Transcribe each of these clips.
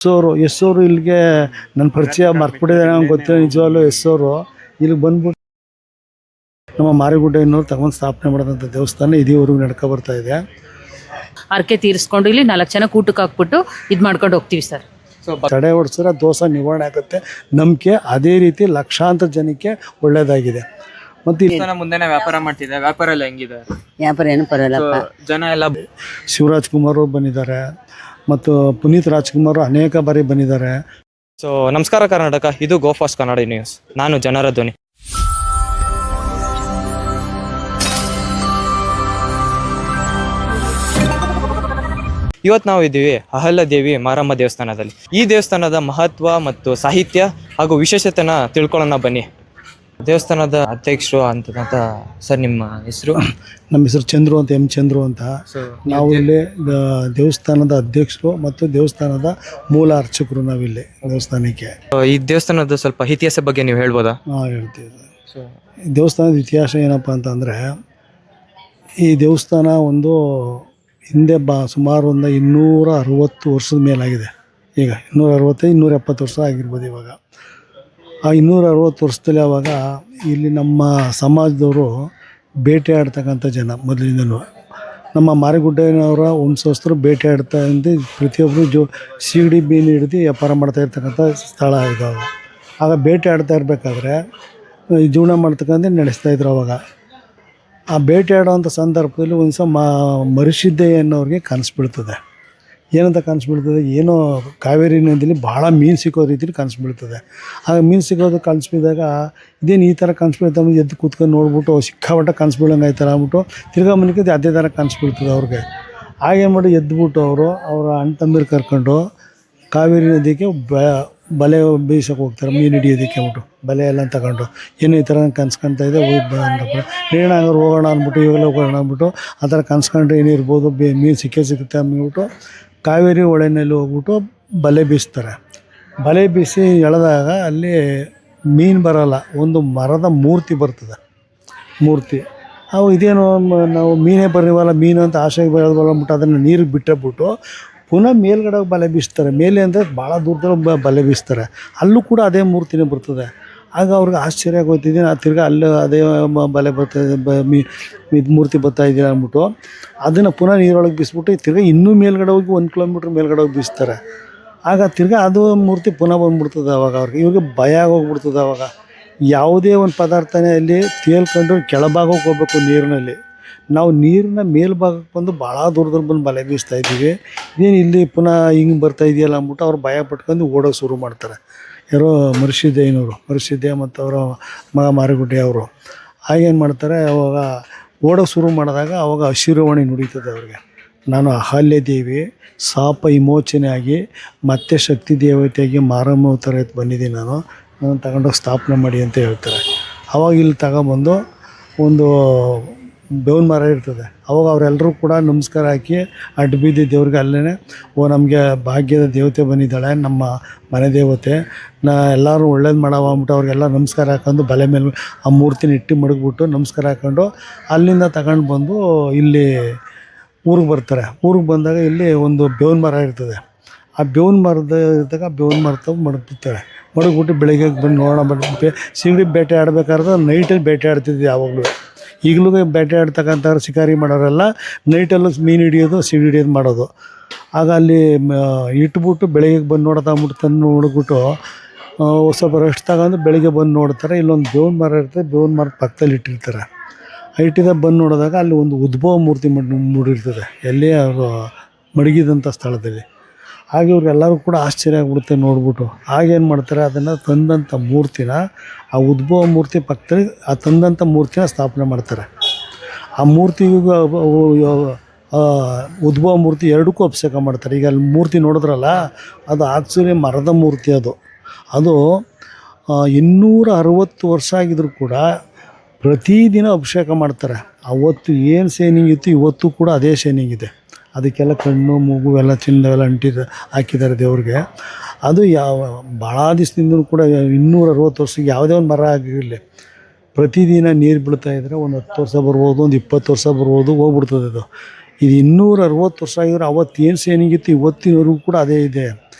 S ಅವರು ಇಲ್ಲಿಗೆ ನನ್ನ ಪರಿಚಯ ಮರ್ತ್ಬಿಟ್ಟಿದ್ದಾರೆ, ನಂಗೆ ಗೊತ್ತಿಲ್ಲ ನಿಜವಾಗ್ಲೂ. ಎಸ್ ಅವರು ಇಲ್ಲಿಗೆ ಬಂದ್ಬಿಟ್ಟು ನಮ್ಮ ಮಾರಿಗುಡ್ಡೆಯನ್ನು ತಗೊಂಡು ಸ್ಥಾಪನೆ ಮಾಡಿದಂಥ ದೇವಸ್ಥಾನ ಇದುವರೆಗೂ ನಡ್ಕೊ ಬರ್ತಾ ಇದೆ. ಹರಕೆ ತೀರಿಸ್ಕೊಂಡು ಇಲ್ಲಿ 4 ಜನ ಕೂಟಕ್ಕೆ ಹಾಕ್ಬಿಟ್ಟು ಇದು ಮಾಡ್ಕೊಂಡು ಹೋಗ್ತೀವಿ ಸರ್. ತಡೆ ಹೊಡ್ಸಿದ್ರೆ ದೋಷ ನಿವಾರಣೆ ಆಗುತ್ತೆ ನಂಬಿಕೆ. ಅದೇ ರೀತಿ ಲಕ್ಷಾಂತರ ಜನಕ್ಕೆ ಒಳ್ಳೇದಾಗಿದೆ. ಮತ್ತೆ ಮುಂದೆನೇ ವ್ಯಾಪಾರ ಮಾಡ್ತಿದ್ದೆ. ವ್ಯಾಪಾರ ಎಲ್ಲ ಹೆಂಗಿದೆ? ವ್ಯಾಪಾರ ಏನು ಪರವಾಗಿಲ್ಲ. ಜನ ಎಲ್ಲ ಶಿವರಾಜ್ ಕುಮಾರ್ ಅವರು ಬಂದಿದ್ದಾರೆ ಮತ್ತು ಪುನೀತ್ ರಾಜ್ಕುಮಾರ್ ಅನೇಕ ಬಾರಿ ಬಂದಿದ್ದಾರೆ. ಸೊ ನಮಸ್ಕಾರ ಕರ್ನಾಟಕ, ಇದು ಗೋ ಫಾಸ್ಟ್ ಕನ್ನಡ ನ್ಯೂಸ್. ನಾನು ಜನರ ಧ್ವನಿ. ಇವತ್ತು ನಾವು ಇದ್ದೀವಿ ಅಹಲ್ಯ ದೇವಿ ಮಾರಮ್ಮ ದೇವಸ್ಥಾನದಲ್ಲಿ. ಈ ದೇವಸ್ಥಾನದ ಮಹತ್ವ ಮತ್ತು ಸಾಹಿತ್ಯ ಹಾಗೂ ವಿಶೇಷತೆನ ತಿಳ್ಕೊಳ್ಳೋಣ ಬನ್ನಿ. ದೇವಸ್ಥಾನದ ಅಧ್ಯಕ್ಷರು ಅಂತ ಸರ್, ನಿಮ್ಮ ಹೆಸರು? ನಮ್ಮ ಹೆಸರು ಚಂದ್ರು ಅಂತ, ಎಂ ಚಂದ್ರು ಅಂತ. ನಾವು ಇಲ್ಲಿ ದೇವಸ್ಥಾನದ ಅಧ್ಯಕ್ಷರು ಮತ್ತು ದೇವಸ್ಥಾನದ ಮೂಲ ಅರ್ಚಕರು ನಾವಿಲ್ಲಿ ದೇವಸ್ಥಾನಕ್ಕೆ. ಈ ದೇವಸ್ಥಾನದ ಸ್ವಲ್ಪ ಇತಿಹಾಸ ಬಗ್ಗೆ ನೀವು ಹೇಳ್ಬೋದಾ? ಹೇಳ್ತೀವಿ. ದೇವಸ್ಥಾನದ ಇತಿಹಾಸ ಏನಪ್ಪ ಅಂತಂದರೆ, ಈ ದೇವಸ್ಥಾನ ಒಂದು ಹಿಂದೆ ಸುಮಾರು ಒಂದು 260 ವರ್ಷದ ಮೇಲಾಗಿದೆ. ಈಗ 260-270 ವರ್ಷ ಆಗಿರ್ಬೋದು ಇವಾಗ. ಆ 260 ವರ್ಷದಲ್ಲಿ ಆವಾಗ ಇಲ್ಲಿ ನಮ್ಮ ಸಮಾಜದವರು ಬೇಟೆ ಆಡ್ತಕ್ಕಂಥ ಜನ ಮೊದಲಿಂದನೂ. ನಮ್ಮ ಮಾರಿಗುಡ್ಡೆಯವರ ವಂಶಸ್ಥರು ಬೇಟೆ ಆಡ್ತಾ ಇದ್ದು ಪ್ರತಿಯೊಬ್ಬರು ಸೀಗಡಿ ಮೀನು ಹಿಡಿದು ವ್ಯಾಪಾರ ಮಾಡ್ತಾ ಇರ್ತಕ್ಕಂಥ ಸ್ಥಳ ಇವಾಗ. ಆಗ ಬೇಟೆ ಆಡ್ತಾ ಇರಬೇಕಾದ್ರೆ ಜೀವನ ಮಾಡ್ತಕ್ಕಂಥ ನಡೆಸ್ತಾಯಿದ್ರು ಅವಾಗ. ಆ ಬೇಟೆ ಆಡೋವಂಥ ಸಂದರ್ಭದಲ್ಲಿ ಒಂದು ಸಹ ಮರಿಸಿದ್ದೆ ಅನ್ನೋರಿಗೆ ಕನಸು ಬೀಳ್ತದೆ. ಏನಂತ ಕನಸು ಬೀಳ್ತದೆ, ಏನೋ ಕಾವೇರಿ ನದಿಯಲ್ಲಿ ಭಾಳ ಮೀನು ಸಿಕ್ಕೋ ರೀತಿಲಿ ಕನಸು ಬೀಳ್ತದೆ. ಆಗ ಮೀನು ಸಿಗೋದು ಕನಸು ಬಿದ್ದಾಗ ಇದೇನು ಈ ಥರ ಕನಸು ಬೀಳ್ತಾ ಎದ್ದು ಕೂತ್ಕೊಂಡು ನೋಡ್ಬಿಟ್ಟು ಸಿಕ್ಕಾಪಟ್ಟೆ ಕನಸು ಬೀಳಂಗೆ ಆಯ್ತಾರೆ ಅಂದ್ಬಿಟ್ಟು ತಿರ್ಗಾ ಮನೆಗೆ ಅದೇ ಥರ ಕನಸು ಬೀಳ್ತದೆ ಅವ್ರಿಗೆ. ಹಾಗೇನು ಮಾಡಿ ಎದ್ಬಿಟ್ಟು ಅವರು ಅಣ್ಣ ತಮ್ಮರು ಕರ್ಕೊಂಡು ಕಾವೇರಿ ನದಿಗೆ ಬಲೆ ಬೇಯಿಸೋಕೆ ಹೋಗ್ತಾರೆ, ಮೀನು ಹಿಡಿಯೋದಕ್ಕೆ ಅಂದ್ಬಿಟ್ಟು ಬಲೆ ಎಲ್ಲ ತಗೊಂಡು. ಏನೋ ಈ ಥರ ಕನ್ಸ್ಕೊಳ್ತಾ ಇದೆ, ನೇಣ ಹಂಗಾರು ಹೋಗೋಣ ಅಂದ್ಬಿಟ್ಟು ಇವಾಗಲೇ ಹೋಗೋಣ ಅಂದ್ಬಿಟ್ಟು ಆ ಥರ ಕನ್ಸ್ಕೊಂಡ್ರೆ ಏನಿರ್ಬೋದು, ಮೀನು ಸಿಗುತ್ತೆ ಅಂದ್ಬಿಟ್ಟು ಕಾವೇರಿ ಹೊಳೆನಲ್ಲಿ ಹೋಗ್ಬಿಟ್ಟು ಬಲೆ ಬೀಸ್ತಾರೆ. ಬಲೆ ಬೀಸಿ ಎಳೆದಾಗ ಅಲ್ಲಿ ಮೀನು ಬರೋಲ್ಲ, ಒಂದು ಮರದ ಮೂರ್ತಿ ಬರ್ತದೆ. ಮೂರ್ತಿ ಅವು ಇದೇನು ನಾವು ಮೀನೇ ಬರೀವಲ್ಲ, ಮೀನು ಅಂತ ಆಸೆಗೆ ಬರೋದಲ್ಲ ಅಂದ್ಬಿಟ್ಟು ಅದನ್ನು ನೀರಿಗೆ ಬಿಟ್ಟಬಿಟ್ಟು ಪುನಃ ಮೇಲ್ಗಡೆ ಬಲೆ ಬೀಸ್ತಾರೆ. ಮೇಲೆ ಅಂದರೆ ಭಾಳ ದೂರದಲ್ಲಿ ಬಲೆ ಬೀಸ್ತಾರೆ. ಅಲ್ಲೂ ಕೂಡ ಅದೇ ಮೂರ್ತಿನೇ ಬರ್ತದೆ. ಆಗ ಅವ್ರಿಗೆ ಆಶ್ಚರ್ಯ ಆಗೋಗ್ತಿದ್ದೀನಿ, ತಿರ್ಗಾ ಅಲ್ಲೇ ಅದೇ ಬಲೆ ಬರ್ತಾಯಿದೆ, ಇದು ಮೂರ್ತಿ ಬರ್ತಾಯಿದ್ದೀರ ಅಂದ್ಬಿಟ್ಟು ಅದನ್ನು ಪುನಃ ನೀರೊಳಗೆ ಬೀಸ್ಬಿಟ್ಟು ತಿರ್ಗಾ ಇನ್ನೂ ಮೇಲ್ಗಡೆ ಹೋಗಿ 1 ಕಿಲೋಮೀಟ್ರ್ ಮೇಲ್ಗಡೆ ಹೋಗಿ ಬೀಸ್ತಾರೆ. ಆಗ ತಿರ್ಗಾ ಅದು ಮೂರ್ತಿ ಪುನಃ ಬಂದ್ಬಿಡ್ತದೆ. ಅವಾಗ ಇವ್ರಿಗೆ ಭಯ ಆಗೋಗ್ಬಿಡ್ತದೆ. ಅವಾಗ ಯಾವುದೇ ಒಂದು ಪದಾರ್ಥನೇ ಅಲ್ಲಿ ತೇಲ್ಕೊಂಡು ಕೆಳಭಾಗಕ್ಕೆ ಹೋಗ್ಬೇಕು ನೀರಿನಲ್ಲಿ. ನಾವು ನೀರಿನ ಮೇಲ್ಭಾಗಕ್ಕೆ ಬಂದು ಭಾಳ ದೂರದಲ್ಲಿ ಬಂದು ಬಲೆ ಬೀಸ್ತಾ ಇದ್ದೀವಿ, ಇದೇನು ಇಲ್ಲಿ ಪುನಃ ಹಿಂಗೆ ಬರ್ತಾ ಇದೆಯಲ್ಲ ಅಂದ್ಬಿಟ್ಟು ಅವ್ರು ಭಯ ಪಟ್ಕೊಂಡು ಓಡೋಕೆ ಶುರು ಮಾಡ್ತಾರೆ. ಯಾರೋ ಮರಿಸಿದ್ದೆ ಮತ್ತು ಅವರ ಮಗ ಮಾರಿಗುಡ್ಡೆ ಅವರು. ಆಗೇನು ಮಾಡ್ತಾರೆ, ಅವಾಗ ಓಡೋಕೆ ಶುರು ಮಾಡಿದಾಗ ಅವಾಗ ಆಶೀರ್ವಾಣಿ ನುಡಿತದೆ ಅವ್ರಿಗೆ. ನಾನು ಅಹಲ್ಯ ದೇವಿ ಶಾಪ ವಿಮೋಚನೆ ಆಗಿ ಮತ್ತೆ ಶಕ್ತಿ ದೇವತೆಯಾಗಿ ಮಾರಮ್ಮ ಅವತಾರ ಬಂದಿದ್ದೀನಿ, ನಾನು ತಗೊಂಡೋಗಿ ಸ್ಥಾಪನೆ ಮಾಡಿ ಅಂತ ಹೇಳ್ತಾರೆ. ಅವಾಗ ಇಲ್ಲಿ ತಗೊಂಬಂದು ಒಂದು ಬೇವಿನ ಮರ ಇರ್ತದೆ. ಅವಾಗ ಅವರೆಲ್ಲರೂ ಕೂಡ ನಮಸ್ಕಾರ ಹಾಕಿ ಅಡ್ಡ ಬಿದ್ದು ದೇವ್ರಿಗೆ ಅಲ್ಲೇ, ನಮಗೆ ಭಾಗ್ಯದ ದೇವತೆ ಬಂದಿದ್ದಾಳೆ, ನಮ್ಮ ಮನೆ ದೇವತೆ, ಎಲ್ಲರೂ ಒಳ್ಳೇದು ಮಾಡವ ಅಂದ್ಬಿಟ್ಟು ಅವ್ರಿಗೆಲ್ಲ ನಮಸ್ಕಾರ ಹಾಕೊಂಡು ಬಲೆ ಮೇಲೆ ಆ ಮೂರ್ತಿನ ಇಟ್ಟು ಮಡಗ್ಬಿಟ್ಟು ನಮಸ್ಕಾರ ಹಾಕ್ಕೊಂಡು ಅಲ್ಲಿಂದ ತಗೊಂಡು ಬಂದು ಇಲ್ಲಿ ಊರಿಗೆ ಬರ್ತಾರೆ. ಊರಿಗೆ ಬಂದಾಗ ಇಲ್ಲಿ ಒಂದು ಬೇವಿನ ಮರ ಇರ್ತದೆ. ಆ ಬೇವಿನ ಮರದ ಇದ್ದಾಗ ಬೇವಿನ ಮರ ಮಡಗ್ಬಿಡ್ತಾರೆ. ಮಡಗ್ಬಿಟ್ಟು ಬೆಳಗ್ಗೆ ಬಂದು ನೋಡೋಣ ಬಂದು ಸಿಗಡಿ ಬೇಟೆ ಆಡಬೇಕಾದ್ರೆ ನೈಟಲ್ಲಿ ಬೇಟೆ ಆಡ್ತಿದ್ವಿ ಯಾವಾಗಲೂ. ಈಗಲೂ ಬೇಟೆ ಆಡ್ತಕ್ಕಂಥವ್ರು ಶಿಕಾರಿ ಮಾಡೋರೆಲ್ಲ ನೈಟಲ್ಲೂ ಮೀನು ಹಿಡಿಯೋದು ಸಿಗಡಿ ಹಿಡಿಯೋದು ಮಾಡೋದು. ಆಗ ಅಲ್ಲಿ ಇಟ್ಬಿಟ್ಟು ಬೆಳಗ್ಗೆ ಬಂದು ನೋಡ್ಬಿಟ್ಟು ತಂದು ನೋಡ್ಬಿಟ್ಟು ಸ್ವಲ್ಪ ರೆಸ್ಟ್ ತಗೊಂಡು ಬೆಳಗ್ಗೆ ಬಂದು ನೋಡ್ತಾರೆ. ಇಲ್ಲೊಂದು ಬೇವಿನ ಮರ ಇರ್ತದೆ, ಬೇವಿನ ಮರದ ಪಕ್ಕದಲ್ಲಿ ಇಟ್ಟಿರ್ತಾರೆ. ಇಟ್ಟಿದ್ದಾಗ ಬಂದು ನೋಡಿದಾಗ ಅಲ್ಲಿ ಒಂದು ಉದ್ಭವ ಮೂರ್ತಿ ಮೂಡಿರ್ತದೆ, ಎಲ್ಲಿ ಅವರು ಮಡಗಿದಂಥ ಸ್ಥಳದಲ್ಲಿ. ಹಾಗೆ ಇವ್ರಿಗೆಲ್ಲರೂ ಕೂಡ ಆಶ್ಚರ್ಯ ಆಗ್ಬಿಡುತ್ತೆ ನೋಡ್ಬಿಟ್ಟು. ಆಗೇನು ಮಾಡ್ತಾರೆ, ಅದನ್ನು ತಂದಂಥ ಮೂರ್ತಿನ ಆ ಉದ್ಭವ ಮೂರ್ತಿ ಪಕ್ಕದಲ್ಲಿ ಆ ತಂದಂಥ ಮೂರ್ತಿನ ಸ್ಥಾಪನೆ ಮಾಡ್ತಾರೆ. ಆ ಮೂರ್ತಿಗೂ ಉದ್ಭವ ಮೂರ್ತಿ ಎರಡಕ್ಕೂ ಅಭಿಷೇಕ ಮಾಡ್ತಾರೆ. ಈಗ ಅಲ್ಲಿ ಮೂರ್ತಿ ನೋಡಿದ್ರಲ್ಲ, ಅದು ಆಕ್ಚುಲಿ ಮರದ ಮೂರ್ತಿ. ಅದು 260 ವರ್ಷ ಆಗಿದ್ರು ಕೂಡ ಪ್ರತಿದಿನ ಅಭಿಷೇಕ ಮಾಡ್ತಾರೆ. ಅವತ್ತು ಏನು ಶೈನಿಂಗ್ ಇತ್ತು ಇವತ್ತು ಕೂಡ ಅದೇ ಶೈನಿಂಗ್ ಇದೆ. ಅದಕ್ಕೆಲ್ಲ ಕಣ್ಣು ಮೂಗು ಎಲ್ಲ ಚಿನ್ನವೆಲ್ಲ ಹಾಕಿದ್ದಾರೆ ದೇವ್ರಿಗೆ. ಅದು ಭಾಳ ದಿವಸದಿಂದ ಕೂಡ 260 ವರ್ಷಕ್ಕೆ ಯಾವುದೇ ಒಂದು ಮರ ಆಗಿರಲಿ ಪ್ರತಿದಿನ ನೀರು ಬೀಳ್ತಾಯಿದ್ರೆ ಒಂದು 10 ವರ್ಷ ಬರ್ಬೋದು, ಒಂದು 20 ವರ್ಷ ಬರ್ಬೋದು, ಹೋಗ್ಬಿಡ್ತದೆ ಅದು. ಇದು 260 ವರ್ಷ ಆಗಿದ್ರೆ ಅವತ್ತು ಏನು ಸೇನಿಗಿತ್ತು ಇವತ್ತಿನವರೆಗೂ ಕೂಡ ಅದೇ ಇದೆ.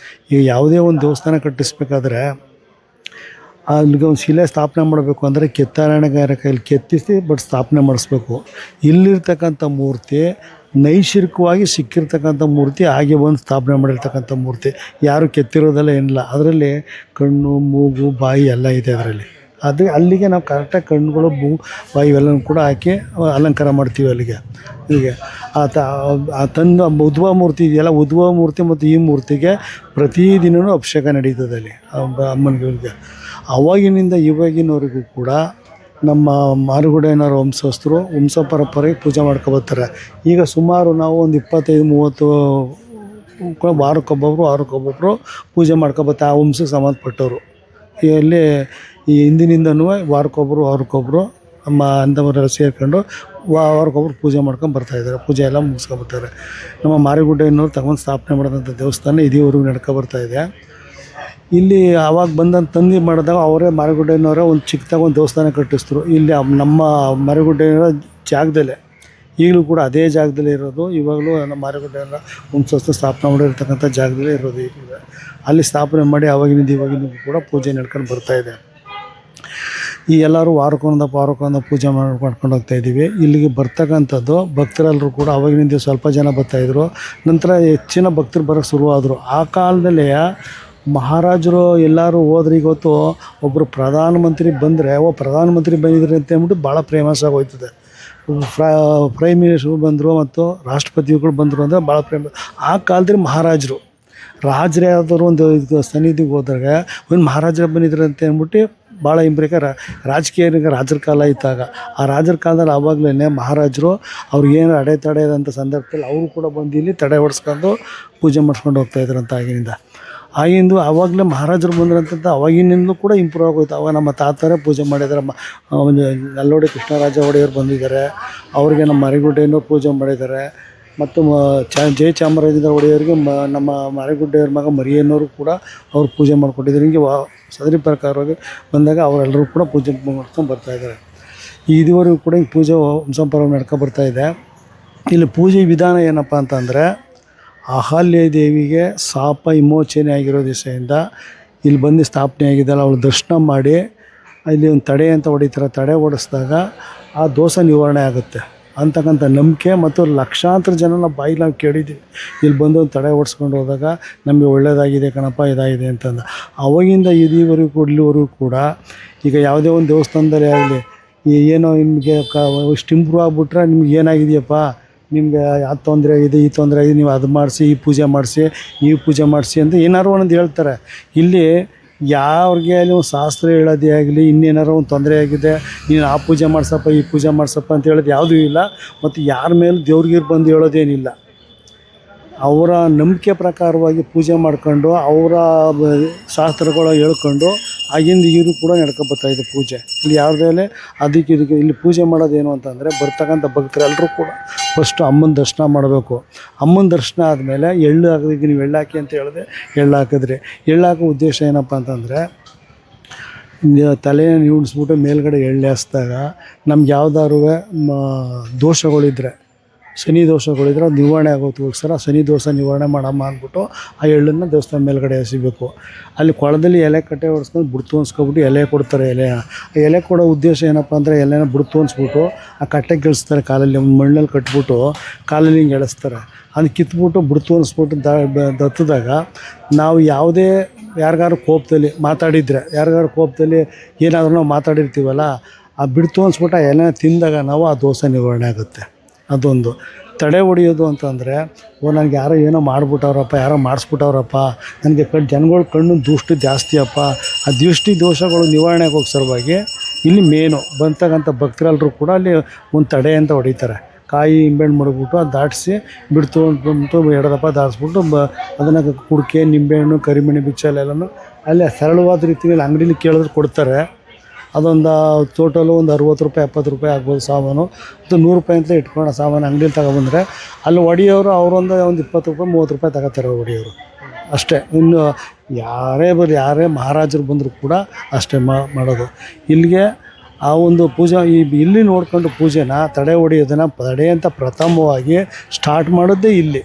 ಈಗ ಯಾವುದೇ ಒಂದು ದೇವಸ್ಥಾನ ಕಟ್ಟಿಸ್ಬೇಕಾದ್ರೆ ಅಲ್ಲಿಗೆ ಒಂದು ಶಿಲೆ ಸ್ಥಾಪನೆ ಮಾಡಬೇಕು ಅಂದರೆ ಕೆತ್ತಾರಣೆಗಾರ ಕೈಲಿ ಕೆತ್ತಿಸಿ ಬಟ್ ಸ್ಥಾಪನೆ ಮಾಡಿಸ್ಬೇಕು. ಇಲ್ಲಿರ್ತಕ್ಕಂಥ ಮೂರ್ತಿ ನೈಸರ್ಗಿಕವಾಗಿ ಸಿಕ್ಕಿರ್ತಕ್ಕಂಥ ಮೂರ್ತಿ, ಹಾಗೆ ಬಂದು ಸ್ಥಾಪನೆ ಮಾಡಿರ್ತಕ್ಕಂಥ ಮೂರ್ತಿ, ಯಾರು ಕೆತ್ತಿರೋದೆಲ್ಲ ಏನಿಲ್ಲ. ಅದರಲ್ಲಿ ಕಣ್ಣು, ಮೂಗು, ಬಾಯಿ ಎಲ್ಲ ಇದೆ ಅದರಲ್ಲಿ. ಅದು ಅಲ್ಲಿಗೆ ನಾವು ಕರೆಕ್ಟಾಗಿ ಕಣ್ಣುಗಳು, ಬಾಯಿ ಇವೆಲ್ಲನೂ ಕೂಡ ಹಾಕಿ ಅಲಂಕಾರ ಮಾಡ್ತೀವಿ ಅಲ್ಲಿಗೆ. ಹೀಗೆ ತಂದು ಉದ್ಭವ ಮೂರ್ತಿ ಇದೆಯಲ್ಲ, ಉದ್ಭವ ಮೂರ್ತಿ ಮತ್ತು ಈ ಮೂರ್ತಿಗೆ ಪ್ರತಿದಿನವೂ ಅಭಿಷೇಕ ನಡೀತದೆ ಅಲ್ಲಿ ಅಮ್ಮನಿಗೆ. ಅವಾಗಿನಿಂದ ಇವಾಗಿನವರೆಗೂ ಕೂಡ ನಮ್ಮ ಮಾರುಗುಡೇನವರ ವಂಶಸ್ಥರು ವಂಶ ಪರಂಪರೆಗೆ ಪೂಜೆ ಮಾಡ್ಕೊಬರ್ತಾರೆ. ಈಗ ಸುಮಾರು ನಾವು ಒಂದು 25-30 ವಾರಕ್ಕೊಬ್ಬೊಬ್ಬರು ಪೂಜೆ ಮಾಡ್ಕೊಬರ್ತಾರೆ ಆ ವಂಶಕ್ಕೆ ಸಂಬಂಧಪಟ್ಟವರು. ಇಲ್ಲಿ ಈ ಹಿಂದಿನಿಂದನೂ ವಾರಕ್ಕೊಬ್ಬರು ನಮ್ಮ ಅಂಥವರೆಲ್ಲ ಸೇರ್ಕೊಂಡು ವಾರಕ್ಕೊಬ್ಬರು ಪೂಜೆ ಮಾಡ್ಕೊಂಡು ಬರ್ತಾಯಿದ್ದಾರೆ. ಪೂಜೆ ಎಲ್ಲ ಮುಗಿಸ್ಕೊಬರ್ತಾರೆ. ನಮ್ಮ ಮಾರಿಗುಡ್ಡೆಯನ್ನವ್ರು ತಗೊಂಡು ಸ್ಥಾಪನೆ ಮಾಡಿದಂಥ ದೇವಸ್ಥಾನ ಇದೇವರೆಗೂ ನಡ್ಕೊಬರ್ತಾಯಿದೆ. ಇಲ್ಲಿ ಆವಾಗ ಬಂದಂಥ ತಂದು ಮಾಡಿದಾಗ ಅವರೇ ಮಾರಿಗುಡ್ಡೆಯವ್ರೆ ಒಂದು ಚಿಕ್ಕದಾಗ ಒಂದು ದೇವಸ್ಥಾನ ಕಟ್ಟಿಸಿದ್ರು ಇಲ್ಲಿ ನಮ್ಮ ಮಾರಿಗುಡ್ಡೆಯವರ ಜಾಗದಲ್ಲೇ. ಈಗಲೂ ಕೂಡ ಅದೇ ಜಾಗದಲ್ಲೇ ಇರೋದು. ಇವಾಗಲೂ ನಮ್ಮ ಮಾರಿಗುಡ್ಡೆಯವರ ವಂಶಸ್ಥರು ಸ್ಥಾಪನೆ ಮಾಡಿರ್ತಕ್ಕಂಥ ಜಾಗದಲ್ಲೇ ಇರೋದು. ಈಗ ಅಲ್ಲಿ ಸ್ಥಾಪನೆ ಮಾಡಿ ಇವಾಗಿನೂ ಕೂಡ ಪೂಜೆ ನಡ್ಕೊಂಡು ಬರ್ತಾಯಿದೆ. ಈ ಎಲ್ಲರೂ ವಾರಕ್ಕೊಂದು ಪೂಜೆ ಮಾಡ್ಕೊಂಡು ಹೋಗ್ತಾಯಿದ್ದೀವಿ. ಇಲ್ಲಿಗೆ ಬರ್ತಕ್ಕಂಥದ್ದು ಭಕ್ತರೆಲ್ಲರೂ ಕೂಡ ಅವಾಗಿನಿಂದ ಸ್ವಲ್ಪ ಜನ ಬರ್ತಾಯಿದ್ರು. ನಂತರ ಹೆಚ್ಚಿನ ಭಕ್ತರು ಬರೋಕ್ಕೆ ಶುರುವಾದರು. ಆ ಕಾಲದಲ್ಲೇ ಮಹಾರಾಜರು ಎಲ್ಲರೂ ಹೋದ್ರೆ, ಇವತ್ತು ಒಬ್ಬರು ಪ್ರಧಾನಮಂತ್ರಿ ಬಂದರೆ ಪ್ರಧಾನಮಂತ್ರಿ ಬಂದಿದ್ರು ಅಂತ ಅಂದ್ಬಿಟ್ಟು ಭಾಳ ಫೇಮಸ್ ಆಗೋಯ್ತದೆ. ಪ್ರೈಮ್ ಮಿನಿಸ್ಟ್ರು ಬಂದರು ಮತ್ತು ರಾಷ್ಟ್ರಪತಿಗಳು ಬಂದರು ಅಂದರೆ ಭಾಳ ಫೇಮಸ್. ಆ ಕಾಲದಲ್ಲಿ ಮಹಾರಾಜರು ರಾಜರೇ ಯಾವ್ದಾದ್ರು ಒಂದು ಸನ್ನಿಧಿಗೆ ಹೋದಾಗ ಒಂದು ಮಹಾರಾಜರು ಬಂದಿದ್ರು ಅಂತ ಅಂದ್ಬಿಟ್ಟು ಭಾಳ ರಾಜಕೀಯರಿಗೆ ರಾಜರ ಕಾಲ ಇದ್ದಾಗ ಆ ರಾಜರ ಕಾಲದಲ್ಲಿ ಆವಾಗಲೇ ಮಹಾರಾಜರು ಅವ್ರಿಗೇನು ಅಡೆತಡೆದಂಥ ಸಂದರ್ಭದಲ್ಲಿ ಅವರು ಕೂಡ ಬಂದು ಇಲ್ಲಿ ತಡೆ ಹೊಡ್ಸ್ಕೊಂಡು ಪೂಜೆ ಮಾಡಿಸ್ಕೊಂಡು ಹೋಗ್ತಾಯಿದ್ರಂತ. ಆಗಿಂದು ಆವಾಗಲೇ ಮಹಾರಾಜರು ಬಂದ್ರಂತ ಅವಾಗಿನಿಂದಲೂ ಕೂಡ ಇಂಪ್ರೂವ್ ಆಗೋಯ್ತು. ಅವಾಗ ನಮ್ಮ ತಾತರೇ ಪೂಜೆ ಮಾಡಿದ್ದಾರೆ. ನಲ್ಲೋಡಿ ಕೃಷ್ಣರಾಜ ಒಡೆಯರು ಬಂದಿದ್ದಾರೆ, ಅವ್ರಿಗೆ ನಮ್ಮ ಮಾರಿಗುಡ್ಡೆಯವರು ಪೂಜೆ ಮಾಡಿದ್ದಾರೆ. ಮತ್ತು ಜಯಚಾಮರಾಜೇಂದ್ರ ಒಡೆಯರಿಗೆ ನಮ್ಮ ಮಾರಿಗುಡ್ಡೆಯವ್ರ ಮಗ ಮರಿಯಣ್ಣವರು ಕೂಡ ಅವ್ರು ಪೂಜೆ ಮಾಡಿಕೊಟ್ಟಿದ್ದಾರೆ. ಹಿಂಗೆ ಸದರಿ ಪ್ರಕಾರವಾಗಿ ಬಂದಾಗ ಅವರೆಲ್ಲರೂ ಕೂಡ ಪೂಜೆ ಮಾಡ್ಕೊಂಡು ಬರ್ತಾಯಿದ್ದಾರೆ. ಇದುವರೆಗೂ ಕೂಡ ಈ ಪೂಜೆ ವಂಶಪರಂಪರೆ ನಡ್ಕೊಬರ್ತಾಯಿದೆ. ಇಲ್ಲಿ ಪೂಜೆ ವಿಧಾನ ಏನಪ್ಪ ಅಂತಂದರೆ, ಅಹಲ್ಯ ದೇವಿಗೆ ಶಾಪ ವಿಮೋಚನೆ ಆಗಿರೋ ದಿವಸದಿಂದ ಇಲ್ಲಿ ಬಂದು ಸ್ಥಾಪನೆ ಆಗಿದ್ದಲ್ಲ, ಅವಳು ದರ್ಶನ ಮಾಡಿ ಇಲ್ಲಿ ಒಂದು ತಡೆ ಅಂತ ಹೊಡಿತಾರೆ. ತಡೆ ಹೊಡೆಸಿದಾಗ ಆ ದೋಷ ನಿವಾರಣೆ ಆಗುತ್ತೆ ಅಂತಕ್ಕಂಥ ನಂಬಿಕೆ ಮತ್ತು ಲಕ್ಷಾಂತರ ಜನ ನಾವು ಬಾಯಿಗೆ ನಾವು ಕೇಳಿದ್ದೀವಿ. ಇಲ್ಲಿ ಬಂದು ಒಂದು ತಡೆ ಓಡಿಸ್ಕೊಂಡು ಹೋದಾಗ ನಮಗೆ ಒಳ್ಳೆಯದಾಗಿದೆ ಕಣಪ್ಪ, ಇದಾಗಿದೆ ಅಂತಂದು. ಅವಾಗಿಂದ ಇಲ್ಲಿವರೆಗೂ ಕೂಡ ಈಗ ಯಾವುದೇ ಒಂದು ದೇವಸ್ಥಾನದಲ್ಲಿ ಆಗಲಿ ಏನೋ ನಿಮಗೆ ಇಷ್ಟು ಇಂಪ್ರೂವ್ ಆಗಿಬಿಟ್ರೆ ನಿಮ್ಗೆ ಏನಾಗಿದೆಯಪ್ಪ, ನಿಮಗೆ ಯಾವ ತೊಂದರೆ ಆಗಿದೆ, ಈ ತೊಂದರೆ ಆಗಿದೆ, ನೀವು ಅದು ಮಾಡಿಸಿ, ಈ ಪೂಜೆ ಮಾಡಿಸಿ, ನೀವು ಪೂಜೆ ಮಾಡಿಸಿ ಅಂತ ಏನಾರು ಒಂದೊಂದು ಹೇಳ್ತಾರೆ. ಇಲ್ಲಿ ಯಾವ್ರಿಗೆ ಅಲ್ಲಿ ಒಂದು ಶಾಸ್ತ್ರ ಹೇಳೋದೇ ಆಗಲಿ, ಇನ್ನೇನಾರು ಒಂದು ತೊಂದರೆ ಆಗಿದೆ, ನೀನು ಆ ಪೂಜೆ ಮಾಡ್ಸಪ್ಪ, ಈ ಪೂಜೆ ಮಾಡ್ಸಪ್ಪ ಅಂತ ಹೇಳೋದು ಯಾವುದೂ ಇಲ್ಲ. ಮತ್ತು ಯಾರ ಮೇಲೆ ದೇವ್ರಿಗೆ ಬಂದು ಹೇಳೋದೇನಿಲ್ಲ. ಅವರ ನಂಬಿಕೆ ಪ್ರಕಾರವಾಗಿ ಪೂಜೆ ಮಾಡ್ಕೊಂಡು ಅವರ ಶಾಸ್ತ್ರಗಳು ಹೇಳ್ಕೊಂಡು ಆಗಿಂದ ಈಗಲೂ ಕೂಡ ನಡ್ಕೊಬರ್ತಾಯಿದೆ ಪೂಜೆ. ಇಲ್ಲಿ ಯಾವುದೇ ಅದಕ್ಕೆ ಇಲ್ಲಿ ಪೂಜೆ ಮಾಡೋದೇನು ಅಂತಂದರೆ, ಬರ್ತಕ್ಕಂಥ ಭಕ್ತರೆಲ್ಲರೂ ಕೂಡ ಫಸ್ಟು ಅಮ್ಮನ ದರ್ಶನ ಮಾಡಬೇಕು. ಅಮ್ಮನ ದರ್ಶನ ಆದಮೇಲೆ ಎಳ್ಳು ಹಾಕೋದಕ್ಕೆ ನೀವು ಎಳ್ಳು ಹಾಕಿ ಅಂತ ಹೇಳಿದೆ, ಎಳ್ಳು ಹಾಕಿದ್ರಿ. ಎಳ್ಳು ಹಾಕೋ ಉದ್ದೇಶ ಏನಪ್ಪ ಅಂತಂದರೆ, ತಲೆಯನ್ನು ನೀಡಿಸ್ಬಿಟ್ಟು ಮೇಲ್ಗಡೆ ಎಳ್ಳು ಹಾಸಿದಾಗ ನಮ್ಗೆ ಯಾವ್ದಾದ್ರು ದೋಷಗಳಿದ್ದರೆ, ಶನಿ ದೋಷಗಳಿದ್ರೆ ಅದು ನಿವಾರಣೆ ಆಗೋದಕ್ಕೋಸ್ಕರ ಶನಿ ದೋಷ ನಿವಾರಣೆ ಮಾಡಮ್ಮ ಅಂದ್ಬಿಟ್ಟು ಆ ಎಳ್ಳನ್ನು ದೇವಸ್ಥಾನ ಮೇಲ್ಗಡೆ ಎಸಿಬೇಕು. ಅಲ್ಲಿ ಕೊಳದಲ್ಲಿ ಎಲೆ ಕಟ್ಟೆ ಹೊಡ್ಸ್ಕೊಂಡು ಬುಡ್ತು ಅನ್ಸ್ಕೊಬಿಟ್ಟು ಎಲೆ ಕೊಡ್ತಾರೆ. ಎಲೆ ಕೊಡೋ ಉದ್ದೇಶ ಏನಪ್ಪ ಅಂದರೆ, ಎಲೆನ ಬುಡ್ತು ಅನ್ಸ್ಬಿಟ್ಟು ಆ ಕಟ್ಟೆಗೆ ಇಳಿಸ್ತಾರೆ. ಕಾಲಲ್ಲಿ ಮಣ್ಣಲ್ಲಿ ಕಟ್ಬಿಟ್ಟು ಕಾಲಲ್ಲಿ ಹಿಂಗೆ ಎಳಿಸ್ತಾರೆ. ಅದನ್ನು ಕಿತ್ಬಿಟ್ಟು ಬುಡ್ತು ಅನ್ಸ್ಬಿಟ್ಟು ದತ್ತದಾಗ ನಾವು ಯಾವುದೇ ಯಾರಿಗಾರು ಕೋಪದಲ್ಲಿ ಮಾತಾಡಿದರೆ, ಏನಾದರೂ ನಾವು ಮಾತಾಡಿರ್ತೀವಲ್ಲ, ಆ ಬಿಡ್ತು ಅನ್ಸ್ಬಿಟ್ಟು ಆ ಎಲೆನ ತಿಂದಾಗ ನಾವು ಆ ದೋಷ ನಿವಾರಣೆ ಆಗುತ್ತೆ. ಅದೊಂದು. ತಡೆ ಹೊಡಿಯೋದು ಅಂತಂದರೆ, ನನಗೆ ಯಾರೋ ಏನೋ ಮಾಡಿಬಿಟ್ಟವ್ರಪ್ಪ, ಯಾರೋ ಮಾಡಿಸ್ಬಿಟ್ಟವ್ರಪ್ಪ, ನನಗೆ ಜನಗಳ ಕಣ್ಣು ದೃಷ್ಟಿ ಜಾಸ್ತಿ ಅಪ್ಪ, ಆ ದೃಷ್ಟಿ ದೋಷಗಳು ನಿವಾರಣೆಗೋಸ್ಕರವಾಗಿ ಇಲ್ಲಿ ಮೇನು ಬಂತಕ್ಕಂಥ ಭಕ್ತರೆಲ್ಲರೂ ಕೂಡ ಅಲ್ಲಿ ಒಂದು ತಡೆ ಅಂತ ಹೊಡಿತಾರೆ. ಕಾಯಿ ನಿಂಬೆಹಣ್ಣು ಮಡಗ್ಬಿಟ್ಟು ಅದು ದಾಟಿಸಿ ಬಿಡ್ತು ಅಂದ್ಬಿಟ್ಟು ಎಡದಪ್ಪ ದಾಟಿಸ್ಬಿಟ್ಟು ಅದನ್ನು ಕುಡಿಕೆ, ನಿಂಬೆಹಣ್ಣು, ಕರಿಮಣಿ ಬಿಚ್ಚಲೆಲ್ಲನೂ ಅಲ್ಲಿ ಸರಳವಾದ ರೀತಿಯಲ್ಲಿ ಅಂಗಡೀಲಿ ಕೇಳಿದ್ರೆ ಕೊಡ್ತಾರೆ. ಅದೊಂದು ಟೋಟಲು ಒಂದು 60 ರೂಪಾಯಿ 70 ರೂಪಾಯಿ ಆಗ್ಬೋದು ಸಾಮಾನು. ಮತ್ತು 100 ರೂಪಾಯಿ ಅಂತ ಇಟ್ಕೊಂಡು ಸಾಮಾನು ಅಂಗಡೀಲಿ ತಗೊಬಂದರೆ ಅಲ್ಲಿ ಒಡೆಯೋರು ಅವರೊಂದು 20 ರೂಪಾಯಿ 30 ರೂಪಾಯಿ ತಗೋತಾರೆ ಒಡೆಯೋರು ಅಷ್ಟೇ. ಇನ್ನು ಯಾರೇ ಮಹಾರಾಜರು ಬಂದರೂ ಕೂಡ ಅಷ್ಟೇ ಮಾಡೋದು. ಇಲ್ಲಿಗೆ ಆ ಒಂದು ಪೂಜೆ ಇಲ್ಲಿ ನೋಡ್ಕೊಂಡು ಪೂಜೆನ ತಡೆ ಹೊಡೆಯೋದನ್ನು ಅಂತ ಪ್ರಥಮವಾಗಿ ಸ್ಟಾರ್ಟ್ ಮಾಡೋದೇ ಇಲ್ಲಿ.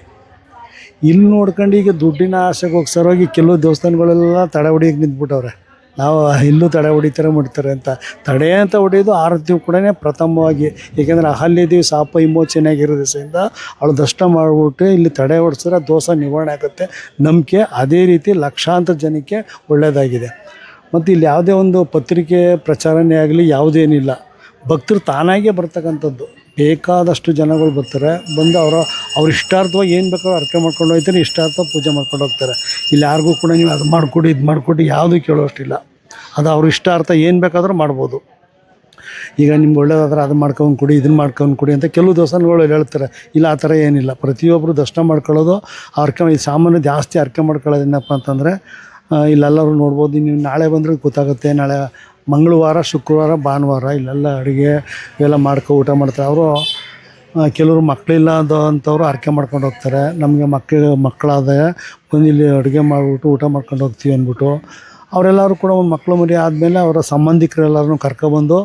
ಇಲ್ಲಿ ನೋಡ್ಕೊಂಡು ಈಗ ದುಡ್ಡಿನ ಆಸೆಗೆ ಹೋಗಿ ಸರೋಗಿ ಕೆಲವು ದೇವಸ್ಥಾನಗಳೆಲ್ಲ ತಡೆ ಹೊಡಿಯೋಕೆ ನಿಂತ್ಬಿಟ್ಟವ್ರೆ. ನಾವು ಇಲ್ಲೂ ತಡೆ ಹೊಡಿತಾರೆ ಮಾಡ್ತಾರೆ ಅಂತ. ತಡೆ ಅಂತ ಹೊಡೆಯೋದು ಆರತಿ ಕೂಡ ಪ್ರಥಮವಾಗಿ, ಏಕೆಂದರೆ ಅಹಲ್ಯದೇವಿ ಶಾಪ ವಿಮೋಚನೆಯಾಗಿರೋ ದಿವಸದಿಂದ ಅವಳು ದರ್ಶನ ಮಾಡಿಬಿಟ್ಟು ಇಲ್ಲಿ ತಡೆ ಹೊಡ್ಸಿದ್ರೆ ದೋಷ ನಿವಾರಣೆ ಆಗುತ್ತೆ ನಂಬಿಕೆ. ಅದೇ ರೀತಿ ಲಕ್ಷಾಂತರ ಜನಕ್ಕೆ ಒಳ್ಳೆಯದಾಗಿದೆ. ಮತ್ತು ಇಲ್ಲಿ ಯಾವುದೇ ಒಂದು ಪತ್ರಿಕೆ ಪ್ರಚಾರನೇ ಆಗಲಿ ಯಾವುದೇನಿಲ್ಲ, ಭಕ್ತರು ತಾನಾಗೇ ಬರ್ತಕ್ಕಂಥದ್ದು. ಬೇಕಾದಷ್ಟು ಜನಗಳು ಬರ್ತಾರೆ, ಬಂದು ಅವ್ರ ಇಷ್ಟಾರ್ಥವಾಗಿ ಏನು ಬೇಕಾದ್ರೂ ಅರ್ಕೆ ಮಾಡ್ಕೊಂಡು ಹೋಗ್ತಾರೆ, ಇಷ್ಟಾರ್ಥ ಪೂಜೆ ಮಾಡ್ಕೊಂಡು ಹೋಗ್ತಾರೆ. ಇಲ್ಲಿ ಯಾರಿಗೂ ಕೂಡ ನೀವು ಅದು ಮಾಡಿಕೊಡಿ ಇದು ಮಾಡಿಕೊಡಿ ಯಾವುದೂ ಕೇಳೋಷ್ಟಿಲ್ಲ. ಅದು ಅವ್ರ ಇಷ್ಟಾರ್ಥ ಏನು ಬೇಕಾದರೂ ಮಾಡ್ಬೋದು. ಈಗ ನಿಮ್ಗೆ ಒಳ್ಳೇದಾದ್ರೆ ಅದು ಮಾಡ್ಕೊಂಡು ಕೊಡಿ, ಇದನ್ನು ಮಾಡ್ಕೊಂಡು ಕೊಡಿ ಅಂತ ಕೆಲವು ದೇವಸ್ಥಾನಗಳು ಹೇಳ್ತಾರೆ. ಇಲ್ಲ, ಆ ಥರ ಏನಿಲ್ಲ. ಪ್ರತಿಯೊಬ್ಬರು ದರ್ಶನ ಮಾಡ್ಕೊಳ್ಳೋದು ಅರ್ಕೆ. ಈ ಸಾಮಾನ್ಯ ಜಾಸ್ತಿ ಅರ್ಕೆ ಮಾಡ್ಕೊಳ್ಳೋದು ಏನಪ್ಪ ಅಂತಂದರೆ, ಇಲ್ಲೆಲ್ಲರೂ ನೋಡ್ಬೋದು. ನೀವು ನಾಳೆ ಬಂದರೆ ಗೊತ್ತಾಗುತ್ತೆ. ನಾಳೆ ಮಂಗಳವಾರ, ಶುಕ್ರವಾರ, ಭಾನುವಾರ ಇಲ್ಲೆಲ್ಲ ಅಡುಗೆ ಇವೆಲ್ಲ ಊಟ ಮಾಡ್ತಾರೆ. ಅವರು ಕೆಲವರು ಮಕ್ಕಳಿಲ್ಲ ಅಂಥವ್ರು ಅರ್ಕೆ ಮಾಡ್ಕೊಂಡು ಹೋಗ್ತಾರೆ. ನಮಗೆ ಮಕ್ಕಳಾದಾಗ ಬಂದು ಇಲ್ಲಿ ಅಡುಗೆ ಮಾಡಿಬಿಟ್ಟು ಊಟ ಮಾಡ್ಕೊಂಡು ಹೋಗ್ತೀವಿ ಅಂದ್ಬಿಟ್ಟು ಅವರೆಲ್ಲರೂ ಕೂಡ ಒಂದು ಮಕ್ಕಳು ಮರಿ ಆದಮೇಲೆ ಅವರ ಸಂಬಂಧಿಕರೆಲ್ಲರನ್ನೂ ಕರ್ಕೊಬಂದು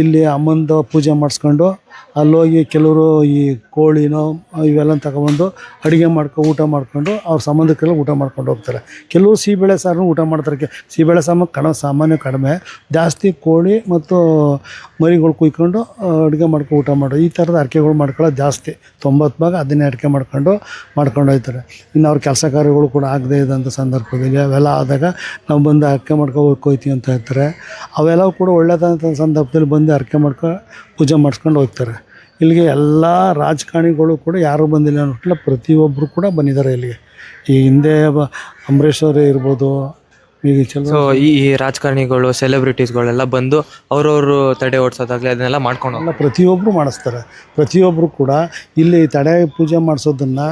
ಇಲ್ಲಿ ಅಮ್ಮಂದು ಪೂಜೆ ಮಾಡಿಸ್ಕೊಂಡು ಅಲ್ಲೋಗಿ ಕೆಲವರು ಈ ಕೋಳಿನೋ ಇವೆಲ್ಲ ತಗೊಬಂದು ಅಡುಗೆ ಊಟ ಮಾಡ್ಕೊಂಡು ಅವ್ರ ಸಂಬಂಧಿಕರೆಲ್ಲ ಊಟ ಮಾಡ್ಕೊಂಡು ಹೋಗ್ತಾರೆ. ಕೆಲವು ಸಿಹಿಬೇಳೆ ಸಾರನ್ನು ಊಟ ಮಾಡ್ತಾರೆ. ಸಿಹಿಬೇಳೆ ಸಾಮಾನ್ಯ ಕಡಿಮೆ, ಜಾಸ್ತಿ ಕೋಳಿ ಮತ್ತು ಮರಿಗಳು ಕುಯ್ಕೊಂಡು ಅಡುಗೆ ಊಟ ಮಾಡೋದು. ಈ ಥರದ ಅರಿಕೆಗಳು ಮಾಡ್ಕೊಳ್ಳೋದು ಜಾಸ್ತಿ. 90% ಅದನ್ನೇ ಅರಿಕೆ ಮಾಡ್ಕೊಂಡು ಹೋಗ್ತಾರೆ. ಇನ್ನು ಅವ್ರ ಕೆಲಸ ಕಾರ್ಯಗಳು ಕೂಡ ಆಗದೇ ಇದ್ದಂಥ ಸಂದರ್ಭದಲ್ಲಿ ಅವೆಲ್ಲ ಆದಾಗ ನಾವು ಬಂದು ಅರಿಕೆ ಹೋಗ್ತೀವಿ ಅಂತ ಹೇಳ್ತಾರೆ. ಅವೆಲ್ಲವೂ ಕೂಡ ಒಳ್ಳೆಯದಂಥ ಸಂದರ್ಭದಲ್ಲಿ ಬಂದು ಅರಿಕೆ ಪೂಜೆ ಮಾಡಿಸ್ಕೊಂಡು ಹೋಗ್ತಾರೆ. ಇಲ್ಲಿಗೆ ಎಲ್ಲ ರಾಜಕಾರಣಿಗಳು ಕೂಡ ಯಾರು ಬಂದಿಲ್ಲ ಅನ್ನೋಲ್ಲ, ಪ್ರತಿಯೊಬ್ಬರು ಕೂಡ ಬಂದಿದ್ದಾರೆ ಇಲ್ಲಿಗೆ. ಈ ಹಿಂದೆ ಅಂಬರೀಷ್ ಅವರೇ ಇರ್ಬೋದು, ಈಗ ಸೊ ಈ ರಾಜಕಾರಣಿಗಳು, ಸೆಲೆಬ್ರಿಟೀಸ್ಗಳೆಲ್ಲ ಬಂದು ಅವ್ರವರು ತಡೆ ಓಡಿಸೋದಾಗಲಿ ಅದನ್ನೆಲ್ಲ ಮಾಡ್ಕೊಂಡು ಪ್ರತಿಯೊಬ್ಬರು ಮಾಡಿಸ್ತಾರೆ. ಪ್ರತಿಯೊಬ್ಬರು ಕೂಡ ಇಲ್ಲಿ ತಡೆ ಪೂಜೆ ಮಾಡಿಸೋದನ್ನು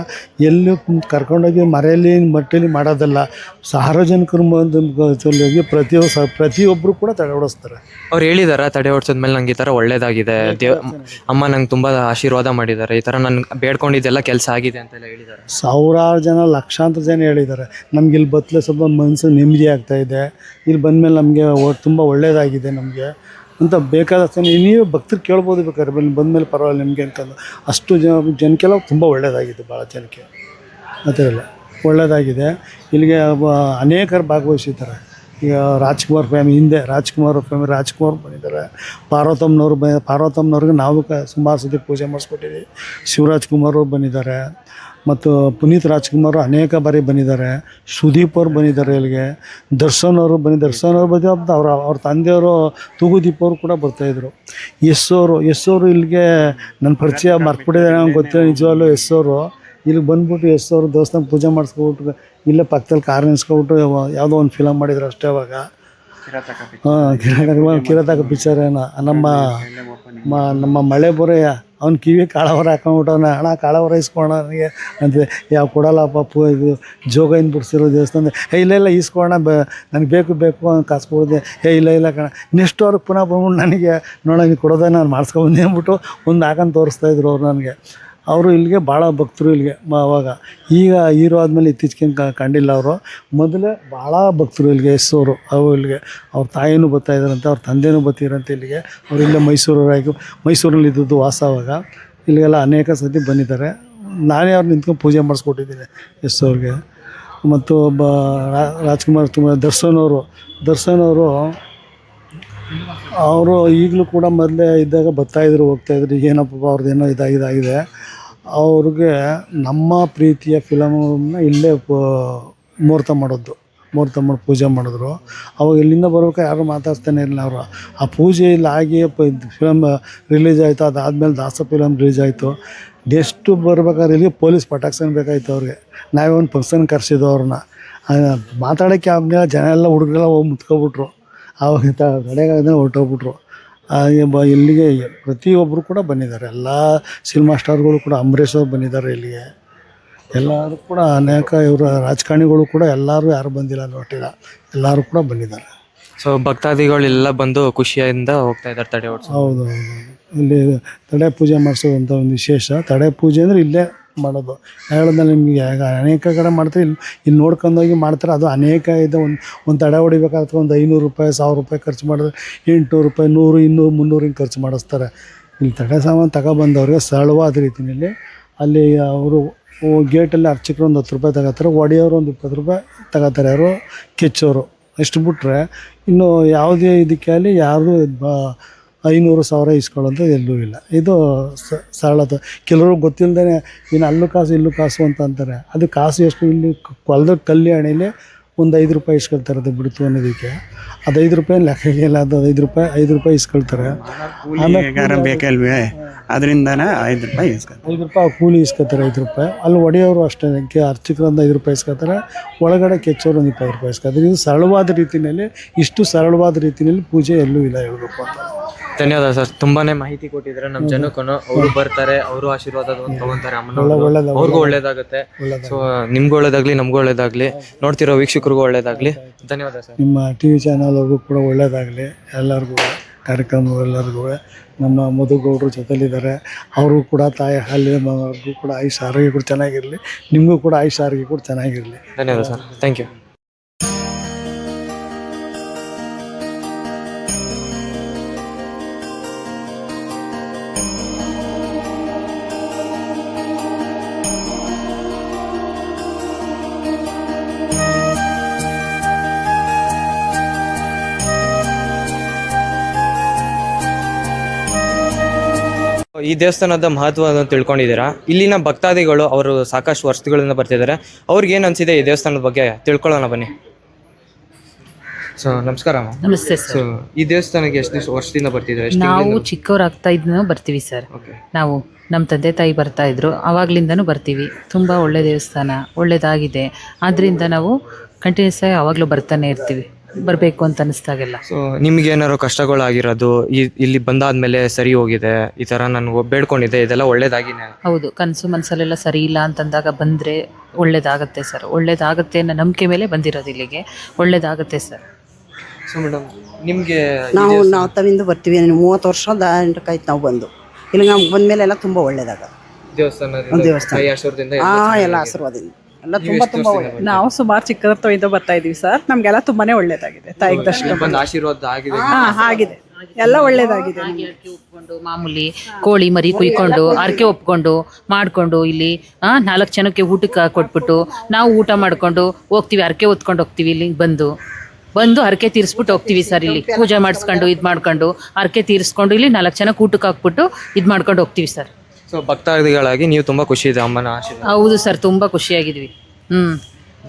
ಎಲ್ಲಿ ಕರ್ಕೊಂಡೋಗಿ ಮರೆಯಲ್ಲಿ ಮಟ್ಟಲ್ಲಿ ಮಾಡೋದಲ್ಲ, ಸಾರ್ವಜನಿಕರು ಹೋಗಿ ಪ್ರತಿಯೊಬ್ಬರು ಕೂಡ ತಡೆ ಓಡಿಸ್ತಾರೆ. ಅವ್ರು ಹೇಳಿದಾರ ತಡೆ ಓಡಿಸೋದ್ಮೇಲೆ ನಂಗೆ ಈ ಥರ ಒಳ್ಳೇದಾಗಿದೆ, ಅಮ್ಮ ನಂಗೆ ತುಂಬ ಆಶೀರ್ವಾದ ಮಾಡಿದ್ದಾರೆ, ಈ ಥರ ನಾನು ಬೇಡ್ಕೊಂಡಿದ್ದೆಲ್ಲ ಕೆಲಸ ಆಗಿದೆ ಅಂತೆಲ್ಲ ಹೇಳಿದ್ದಾರೆ. ಸಾವಿರಾರು ಜನ, ಲಕ್ಷಾಂತರ ಜನ ಹೇಳಿದ್ದಾರೆ. ನಮ್ಗೆ ಇಲ್ಲಿ ಬತ್ತಲೆ ಸ್ವಲ್ಪ ಮನಸ್ಸು ನೆಮ್ಮದಿ ಆಗ್ತಾಯಿದೆ, ಇಲ್ಲಿ ಬಂದಮೇಲೆ ನಮಗೆ ತುಂಬ ಒಳ್ಳೆಯದಾಗಿದೆ ನಮಗೆ ಅಂತ ಬೇಕಾದಷ್ಟು ನೀವೇ ಭಕ್ತರು ಕೇಳ್ಬೋದು. ಬೇಕಾದ್ರೆ ಬಂದಮೇಲೆ ಪರವಾಗಿಲ್ಲ ನಿಮಗೆ ಅಂತಂದು ಅಷ್ಟು ಜನಕ್ಕೆಲ್ಲ ತುಂಬ ಒಳ್ಳೆಯದಾಗಿದೆ. ಭಾಳ ಜನಕ್ಕೆ ಆ ಥರ ಎಲ್ಲ ಒಳ್ಳೆಯದಾಗಿದೆ. ಇಲ್ಲಿಗೆ ಅನೇಕರು ಭಾಗವಹಿಸಿದ್ದಾರೆ. ಈಗ ರಾಜ್ಕುಮಾರ್ ಹಿಂದೆ ರಾಜ್ಕುಮಾರ್ ಬಂದಿದ್ದಾರೆ. ಪಾರ್ವತಮ್ಮನವ್ರಿಗೆ ನಾವು ಸುಮಾರು ಸತಿ ಪೂಜೆ ಮಾಡಿಸ್ಕೊಟ್ಟಿದ್ದೀವಿ. ಶಿವರಾಜ್ ಕುಮಾರ್ ಅವ್ರು ಬಂದಿದ್ದಾರೆ, ಮತ್ತು ಪುನೀತ್ ರಾಜ್ಕುಮಾರ್ ಅನೇಕ ಬಾರಿ ಬಂದಿದ್ದಾರೆ. ಸುದೀಪ್ ಅವ್ರು ಬಂದಿದ್ದಾರೆ ಇಲ್ಲಿಗೆ. ದರ್ಶನ್ ಅವರು ಬಂದಿದ್ದು ಅವ್ರ ತಂದೆಯವರು ತೂಗುದೀಪ್ ಅವರು ಕೂಡ ಬರ್ತಾಯಿದ್ರು. ಎಸ್ ಅವರು ಇಲ್ಲಿಗೆ ನನ್ನ ಪರಿಚಯ ಮರ್ತ್ಬಿಟ್ಟಿದ್ದಾರೆ, ನಂಗೆ ಗೊತ್ತಿಲ್ಲ ನಿಜವಾಗ್ಲೂ. ಅವರು ಇಲ್ಲಿಗೆ ಬಂದ್ಬಿಟ್ಟು ಅವರು ದೇವಸ್ಥಾನ ಪೂಜೆ ಮಾಡಿಸ್ಕೊಬಿಟ್ಟು ಇಲ್ಲೇ ಪಕ್ಕದಲ್ಲಿ ಕಾರ್ ನಿಲ್ಸ್ಕೊಬಿಟ್ಟು ಯಾವುದೋ ಒಂದು ಫಿಲಮ್ ಮಾಡಿದ್ರು ಅಷ್ಟೇ. ಅವಾಗ ಕಿರಾತಕ ಪಿಕ್ಚರ್ ಏನೋ ನಮ್ಮ ಮಳೆ ಬೊರೆಯ ಅವ್ನು ಕಿವಿ ಕಾಳವರ ಹಾಕೊಂಡ್ಬಿಟ್ಟವನ, ಅಣ್ಣ ಕಾಳವರ ಇಸ್ಕೊಳ್ಳೋಣ ನನಗೆ ಅಂತ. ಯಾವ ಕೊಡಲ್ಲಪ್ಪ ಇದು ಜೋಗೈನ್ ಬಿಡಿಸಿರೋ ದೇವಸ್ಥಾನ. ಇಲ್ಲ ಈಸ್ಕೊಳ್ಳೋಣ, ನನಗೆ ಬೇಕು ಅಂತ ಕಾಸು ಕೊಡಿದೆ. ಇಲ್ಲ ಕಣ, ನೆಕ್ಸ್ಟ್ ಅವ್ರಿಗೆ ಪುನಃ ಬಂದ್ಬಿಟ್ಟು ನನಗೆ ನೋಡೋಣ ನೀನು ಕೊಡೋದೇ ನಾನು ಮಾಡಿಸ್ಕೊಂಬಂದೆ ಅಂದ್ಬಿಟ್ಟು ಒಂದು ಹಾಕೊಂಡು ತೋರಿಸ್ತಾಯಿದ್ರು ಅವ್ರು ನನಗೆ. ಅವರು ಇಲ್ಲಿಗೆ ಭಾಳ ಭಕ್ತರು ಇಲ್ಲಿಗೆ. ಅವಾಗ ಈಗ ಹೀರೋ ಆದಮೇಲೆ ಇತ್ತೀಚೆಗೆ ಕಂಡಿಲ್ಲ. ಅವರು ಮೊದಲೇ ಭಾಳ ಭಕ್ತರು ಇಲ್ಲಿಗೆ. ಅವರು ಇಲ್ಲಿಗೆ ಅವ್ರ ತಾಯಿನೂ ಬರ್ತಾಯಿದ್ದಾರಂತೆ, ಅವ್ರ ತಂದೆನೂ ಬರ್ತಿರಂತೆ ಇಲ್ಲಿಗೆ. ಅವರು ಇಲ್ಲೇ ಮೈಸೂರಲ್ಲಿ ಇದ್ದದ್ದು ವಾಸ. ಅವಾಗ ಇಲ್ಲಿಗೆಲ್ಲ ಅನೇಕ ಸತಿ ಬಂದಿದ್ದಾರೆ. ನಾನೇ ಅವ್ರು ನಿಂತ್ಕೊಂಡು ಪೂಜೆ ಮಾಡಿಸ್ಕೊಟ್ಟಿದ್ದೀನಿ ಅವ್ರಿಗೆ. ಮತ್ತು ರಾಜ್ಕುಮಾರ್ ದರ್ಶನ್ ಅವರು ಈಗಲೂ ಕೂಡ ಮೊದಲೇ ಇದ್ದಾಗ ಬರ್ತಾಯಿದ್ರು ಹೋಗ್ತಾಯಿದ್ರು. ಏನಪ್ಪ ಅವ್ರದ್ದೇನೋ ಇದಾಗಿದೆ. ಅವ್ರಿಗೆ ನಮ್ಮ ಪ್ರೀತಿಯ ಫಿಲಮನ್ನ ಇಲ್ಲೇ ಮುಹೂರ್ತ ಮಾಡಿ ಪೂಜೆ ಮಾಡಿದ್ರು. ಅವಾಗ ಇಲ್ಲಿಂದ ಬರ್ಬೇಕಾದ್ರೆ ಯಾರು ಮಾತಾಡ್ತಾನೆ ಇರಲಿಲ್ಲ ಅವರು. ಆ ಪೂಜೆ ಇಲ್ಲಿ ಆಗಿ ಫಿಲಮ್ ರಿಲೀಸ್ ಆಯಿತು. ಅದಾದಮೇಲೆ ದಾಸ ಫಿಲಮ್ ರಿಲೀಸ್ ಆಯಿತು. ನೆಕ್ಸ್ಟು ಬರ್ಬೇಕಾದ್ರೆ ಇಲ್ಲಿ ಪೊಲೀಸ್ ಪಟಾಕ್ಸನ್ ಬೇಕಾಯ್ತು ಅವ್ರಿಗೆ. ನಾವೇ ಒಂದು ಫಂಕ್ಷನ್ ಕರೆಸಿದ್ದು ಅವ್ರನ್ನ. ಮಾತಾಡೋಕ್ಕೆ ಆಗಲಿಲ್ಲ. ಜನ ಎಲ್ಲ ಹುಡುಗರೆಲ್ಲ ಹೋಗಿ ಮುತ್ಕೊಬಿಟ್ರು. ಆವಾಗ ತಡೆಗಾಗದೇ ಹೊರಟೋಗ್ಬಿಟ್ರು. ಇಲ್ಲಿಗೆ ಪ್ರತಿಯೊಬ್ಬರು ಕೂಡ ಬಂದಿದ್ದಾರೆ. ಎಲ್ಲ ಸಿನಿಮಾ ಸ್ಟಾರ್ಗಳು ಕೂಡ, ಅಂಬರೀಷ್ ಅವ್ರು ಬಂದಿದ್ದಾರೆ ಇಲ್ಲಿಗೆ. ಎಲ್ಲರೂ ಕೂಡ ಅನೇಕ ಇವರ ರಾಜಕಾರಣಿಗಳು ಕೂಡ ಎಲ್ಲರೂ ಯಾರು ಬಂದಿಲ್ಲ ನೋಟಿಲ್ಲ, ಎಲ್ಲರೂ ಕೂಡ ಬಂದಿದ್ದಾರೆ. ಸೊ ಭಕ್ತಾದಿಗಳೆಲ್ಲ ಬಂದು ಖುಷಿಯಿಂದ ಹೋಗ್ತಾ ಇದ್ದಾರೆ ತಡೆ ಓಡಿಸಿ. ಹೌದು. ಇಲ್ಲಿ ತಡೆ ಪೂಜೆ ಮಾಡಿಸೋದಂಥ ಒಂದು ವಿಶೇಷ. ತಡೆ ಪೂಜೆ ಅಂದರೆ ಇಲ್ಲೇ ಮಾಡೋದು. ಹೇಳಿದ್ಮೇಲೆ ನಿಮಗೆ ಅನೇಕ ಕಡೆ ಮಾಡ್ತಾರೆ. ಇಲ್ಲಿ ನೋಡ್ಕೊಂಡೋಗಿ ಮಾಡ್ತಾರೆ. ಅದು ಅನೇಕ ಇದೆ. ಒಂದು ತಡೆ ಹೊಡಿಬೇಕಾದ್ರೆ ಒಂದು 500 ರೂಪಾಯಿ, 1000 ರೂಪಾಯಿ ಖರ್ಚು ಮಾಡಿದ್ರೆ 800 ರೂಪಾಯಿ, 100, 200, 300 ಹಿಂಗೆ ಖರ್ಚು ಮಾಡಿಸ್ತಾರೆ. ಇಲ್ಲಿ ತಡೆ ಸಾಮಾನು ತಗೊಬಂದವ್ರಿಗೆ ಸರಳವಾದ ರೀತಿಯಲ್ಲಿ ಅಲ್ಲಿ ಅವರು ಗೇಟಲ್ಲಿ ಅರ್ಚಕರು ಒಂದು 10 ರೂಪಾಯಿ ತಗೋತಾರೆ, ಒಡೆಯೋರು ಒಂದು 20 ರೂಪಾಯಿ ತಗೋತಾರೆ, ಯಾರು ಕೆಚ್ಚೋರು. ಅಷ್ಟು ಬಿಟ್ಟರೆ ಇನ್ನು ಯಾವುದೇ ಇದಕ್ಕೆ ಅಲ್ಲಿ ಯಾರು 500,000 ಇಸ್ಕೊಳ್ಳೋಂಥದ್ದು ಎಲ್ಲೂ ಇಲ್ಲ. ಇದು ಸರಳತೆ. ಕೆಲವರು ಗೊತ್ತಿಲ್ಲದೇ ಇನ್ನು ಅಲ್ಲೂ ಕಾಸು ಇಲ್ಲೂ ಕಾಸು ಅಂತ ಅಂತಾರೆ. ಅದು ಕಾಸು ಎಷ್ಟು, ಇಲ್ಲಿ ಕೊಲದ ಕಲ್ಯಾಣಿಲಿ ಒಂದು 5 ರೂಪಾಯಿ ಇಸ್ಕೊಳ್ತಾರೆ ಅದು ಬಿಡ್ತು ಅನ್ನೋದಕ್ಕೆ. ಅದು 5 ರೂಪಾಯಿ ಲೆಕ್ಕ ಇಲ್ಲ, ಅದು 5 ರೂಪಾಯಿ ಇಸ್ಕೊಳ್ತಾರೆ. ಆಮೇಲೆ ಬೇಕಲ್ವೇ, ಅದರಿಂದನೇ 5 ರೂಪಾಯಿ ಇಸ್ಕೊತಾರೆ. 5 ರೂಪಾಯಿ ಕೂಲಿ ಇಸ್ಕೊತಾರೆ, 5 ರೂಪಾಯಿ. ಅಲ್ಲಿ ಒಡೆಯೋರು ಅಷ್ಟೇ, ಅರ್ಚಕರೊಂದು 5 ರೂಪಾಯಿ ಇಸ್ಕೊತಾರೆ, ಒಳಗಡೆ ಕೆಚ್ಚೋರು ಒಂದು 20 ರೂಪಾಯಿ ಇಸ್ಕೊತಾರೆ. ಇದು ಸರಳವಾದ ರೀತಿಯಲ್ಲಿ, ಇಷ್ಟು ಸರಳವಾದ ರೀತಿಯಲ್ಲಿ ಪೂಜೆ ಎಲ್ಲೂ ಇಲ್ಲ ಹೇಳಬೇಕು ಅಂತ. ಧನ್ಯವಾದ ಸರ್, ತುಂಬಾನೇ ಮಾಹಿತಿ ಕೊಟ್ಟಿದ್ರೆ ನಮ್ಮ ಜನಕ್ಕೂ. ಅವರು ಬರ್ತಾರೆ, ಅವರು ಆಶೀರ್ವಾದ ತಗೊಂತಾರೆ, ಅವ್ರಿಗೂ ಒಳ್ಳೇದಾಗುತ್ತೆ. ಸೊ ನಿಮ್ಗೂ ಒಳ್ಳೇದಾಗ್ಲಿ, ನಮ್ಗೂ ಒಳ್ಳೇದಾಗ್ಲಿ, ನೋಡ್ತಿರೋ ವೀಕ್ಷಕರಿಗೂ ಒಳ್ಳೇದಾಗ್ಲಿ. ಧನ್ಯವಾದ ಸರ್. ನಿಮ್ಮ ಟಿ ವಿ ಚಾನಲ್ಗೂ ಕೂಡ ಒಳ್ಳೇದಾಗಲಿ, ಎಲ್ಲರಿಗೂ ಕಾರ್ಯಕ್ರಮ ಎಲ್ಲರಿಗೂ. ನಮ್ಮ ಮಧುಗೌಡರು ಜೊತೆಲಿದ್ದಾರೆ, ಅವರು ಕೂಡ ತಾಯಿ ಹಾಲಿನ ಅವ್ರಿಗೂ ಕೂಡ ಆಯುಷ್ ಆರೋಗ್ಯ ಕೂಡ ಚೆನ್ನಾಗಿರಲಿ, ನಿಮಗೂ ಕೂಡ ಆಯುಷ್ ಆರೋಗ್ಯ ಕೂಡ ಚೆನ್ನಾಗಿರಲಿ. ಧನ್ಯವಾದ ಸರ್, ಥ್ಯಾಂಕ್ ಯು. ಈ ದೇವಸ್ಥಾನದ ಮಹತ್ವವನ್ನು ತಿಳ್ಕೊಂಡಿದ್ದೀರಾ. ಇಲ್ಲಿನ ಭಕ್ತಾದಿಗಳು ಅವರು ಸಾಕಷ್ಟು ವರ್ಷಗಳಿಂದ ಬರ್ತಿದ್ದಾರೆ. ಅವ್ರಿಗೆ ಏನು ಅನಿಸಿದೆ ಈ ದೇವಸ್ಥಾನದ ಬಗ್ಗೆ ತಿಳ್ಕೊಳ್ಳೋಣ ಬನ್ನಿ. ಸೊ ನಮಸ್ಕಾರ. ನಮಸ್ತೆ ಸೊ ಸರ್. ಈ ದೇವಸ್ಥಾನಕ್ಕೆ ಎಷ್ಟು ವರ್ಷದಿಂದ ಬರ್ತಿದ್ದಾರೆ? ನಾವು ಚಿಕ್ಕವರಾಗ್ತಾ ಇದ್ನೂ ಬರ್ತೀವಿ ಸರ್. ನಾವು ನಮ್ಮ ತಂದೆ ತಾಯಿ ಬರ್ತಾ ಇದ್ರು, ಆವಾಗ್ಲಿಂದನೂ ಬರ್ತೀವಿ. ತುಂಬ ಒಳ್ಳೆ ದೇವಸ್ಥಾನ, ಒಳ್ಳೇದಾಗಿದೆ. ಆದ್ದರಿಂದ ನಾವು ಕಂಟಿನ್ಯೂಸ್ ಆಗಿ ಆವಾಗಲೂ ಬರ್ತಾನೆ ಇರ್ತೀವಿ, ಬರಬೇಕು ಅಂತ ಅನಿಸ್ದಾಗೆಲ್ಲ. ಸೊ ನಿಮ್ಗೆ ಏನಾದ್ರು ಕಷ್ಟಗಳಾಗಿರೋದು ಇಲ್ಲಿ ಬಂದಾದ್ಮೇಲೆ ಸರಿ ಹೋಗಿದೆ, ಈ ತರ ನಾನು ಬೇಡ್ಕೊಂಡಿದ್ದೆ, ಇದೆಲ್ಲ ಒಳ್ಳೇದಾಗಿನೇ? ಹೌದು, ಕನಸು ಮನಸ್ಸಲ್ಲೆಲ್ಲ ಸರಿ ಇಲ್ಲ ಅಂತಂದಾಗ ಬಂದರೆ ಒಳ್ಳೇದಾಗತ್ತೆ ಸರ್. ಒಳ್ಳೇದಾಗತ್ತೆ ಅನ್ನೋ ನಂಬಿಕೆ ಮೇಲೆ ಬಂದಿರೋದು ಇಲ್ಲಿಗೆ. ಒಳ್ಳೇದಾಗತ್ತೆ ಸರ್. ಸೊ ಮೇಡಮ್, ನಿಮಗೆ ನಾವು ತವಿಂದ ಬರ್ತೀವಿ. 30 ವರ್ಷದ ಆಯ್ತು ನಾವು ಬಂದು. ಇಲ್ಲಿ ನಮ್ಗೆ ಬಂದಮೇಲೆ ಎಲ್ಲ ತುಂಬ ಒಳ್ಳೇದಾಗ ದೇವಸ್ಥಾನ ಎಲ್ಲ ಆಶೀರ್ವಾದದಿಂದ ಎಲ್ಲ ತುಂಬ ಒಳ್ಳೆ. ನಾವು ಸುಮಾರು ಚಿಕ್ಕದರ್ತಿಂದ ಬರ್ತಾ ಇದೀವಿ ಸರ್. ನಮ್ಗೆಲ್ಲ ತುಂಬಾನೇ ಒಳ್ಳೇದಾಗಿದೆ. ತಾಯಿಗೆ ದರ್ಶನ ಆಶೀರ್ವಾದ ಆಗಿದೆ. ಆಗಿದೆ, ಎಲ್ಲ ಒಳ್ಳೇದಾಗಿದೆ. ಅರ್ಕೆ ಒಪ್ಕೊಂಡು ಮಾಮೂಲಿ ಕೋಳಿ ಮರಿ ಕುಯ್ಕೊಂಡು ಅರ್ಕೆ ಒಪ್ಕೊಂಡು ಮಾಡ್ಕೊಂಡು ಇಲ್ಲಿ 4 ಜನಕ್ಕೆ ಊಟಕ್ಕೆ ಕೊಟ್ಬಿಟ್ಟು ನಾವು ಊಟ ಮಾಡ್ಕೊಂಡು ಹೋಗ್ತೀವಿ. ಅರ್ಕೆ ಹೊತ್ಕೊಂಡು ಹೋಗ್ತೀವಿ. ಇಲ್ಲಿ ಬಂದು ಹರಕೆ ತೀರಿಸ್ಬಿಟ್ಟು ಹೋಗ್ತೀವಿ ಸರ್. ಇಲ್ಲಿ ಪೂಜೆ ಮಾಡಿಸ್ಕೊಂಡು ಇದು ಮಾಡ್ಕೊಂಡು ಹರಕೆ ತೀರಿಸ್ಕೊಂಡು ಇಲ್ಲಿ 4 ಜನಕ್ಕೆ ಊಟಕ್ಕೆ ಹಾಕ್ಬಿಟ್ಟು ಇದು ಮಾಡ್ಕೊಂಡು ಹೋಗ್ತೀವಿ ಸರ್. ಸೊ ಭಕ್ತಾದಿಗಳಾಗಿ ನೀವು ತುಂಬಾ ಖುಷಿ ಇದೆ ಅಮ್ಮನ ಆಶೀರ್ವಾದ? ಹೌದು ಸರ್, ತುಂಬಾ ಖುಷಿಯಾಗಿದ್ವಿ.